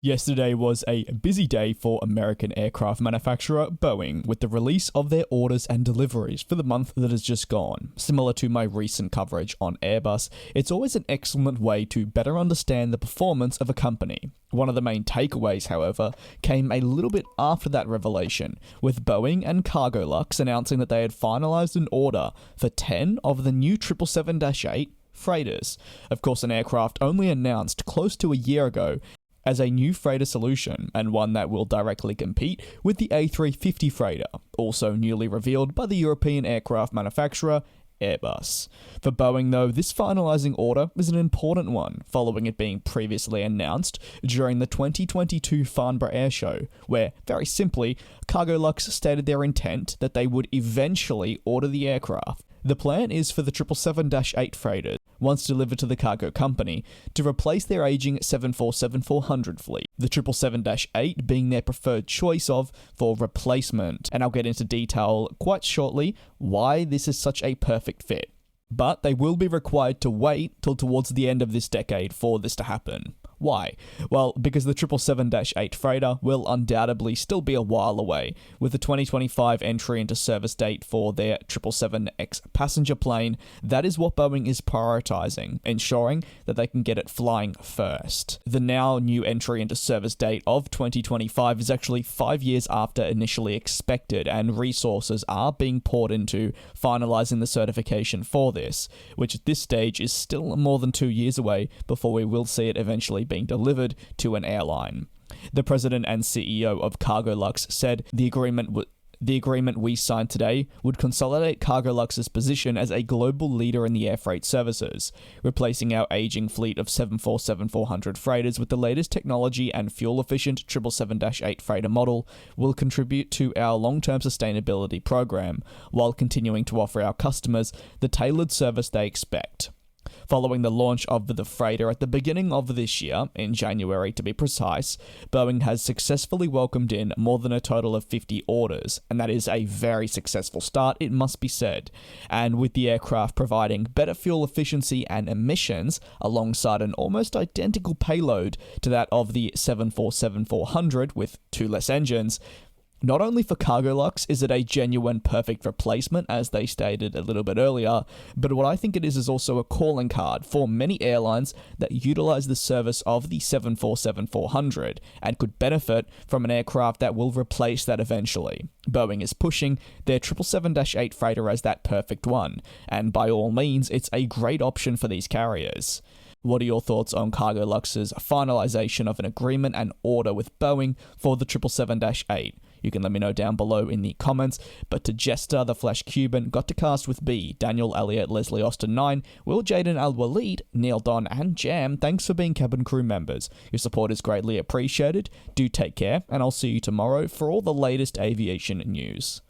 Yesterday was a busy day for American aircraft manufacturer Boeing with the release of their orders and deliveries for the month that has just gone. Similar to my recent coverage on Airbus, it's always an excellent way to better understand the performance of a company. One of the main takeaways, however, came a little bit after that revelation, with Boeing and Cargolux announcing that they had finalized an order for 10 of the new 777-8 freighters. Of course, an aircraft only announced close to a year ago as a new freighter solution, and one that will directly compete with the A350 freighter, also newly revealed by the European aircraft manufacturer Airbus. For Boeing though, this finalizing order is an important one, following it being previously announced during the 2022 Farnborough Air Show, where, very simply, Cargolux stated their intent that they would eventually order the aircraft. The plan is for the 777-8 freighters, once delivered to the cargo company, to replace their aging 747-400 fleet, the 777-8 being their preferred choice for replacement. And I'll get into detail quite shortly why this is such a perfect fit. But they will be required to wait till towards the end of this decade for this to happen. Why? Well, because the 777-8 freighter will undoubtedly still be a while away, with the 2025 entry into service date for their 777X passenger plane. That is what Boeing is prioritizing, ensuring that they can get it flying first. The now new entry into service date of 2025 is actually 5 years after initially expected, and resources are being poured into finalizing the certification for this, which at this stage is still more than 2 years away before we will see it eventually being delivered to an airline. The president and CEO of Cargolux said the agreement we signed today would consolidate Cargolux's position as a global leader in the air freight services, replacing our aging fleet of 747-400 freighters with the latest technology and fuel-efficient 777-8 freighter model will contribute to our long-term sustainability program, while continuing to offer our customers the tailored service they expect. Following the launch of the freighter at the beginning of this year, in January to be precise, Boeing has successfully welcomed in more than a total of 50 orders, and that is a very successful start, it must be said. And with the aircraft providing better fuel efficiency and emissions, alongside an almost identical payload to that of the 747-400 with 2 less engines, not only for Cargolux is it a genuine perfect replacement, as they stated a little bit earlier, but what I think it is also a calling card for many airlines that utilize the service of the 747-400 and could benefit from an aircraft that will replace that eventually. Boeing is pushing their 777-8 freighter as that perfect one, and by all means, it's a great option for these carriers. What are your thoughts on Cargolux's finalization of an agreement and order with Boeing for the 777-8? You can let me know down below in the comments. But to Jester, the Flash Cuban, Got to Cast with B, Daniel Elliott, Leslie Austin 9, Will Jaden Al Walid, Neil Don, and Jam, thanks for being cabin crew members. Your support is greatly appreciated. Do take care, and I'll see you tomorrow for all the latest aviation news.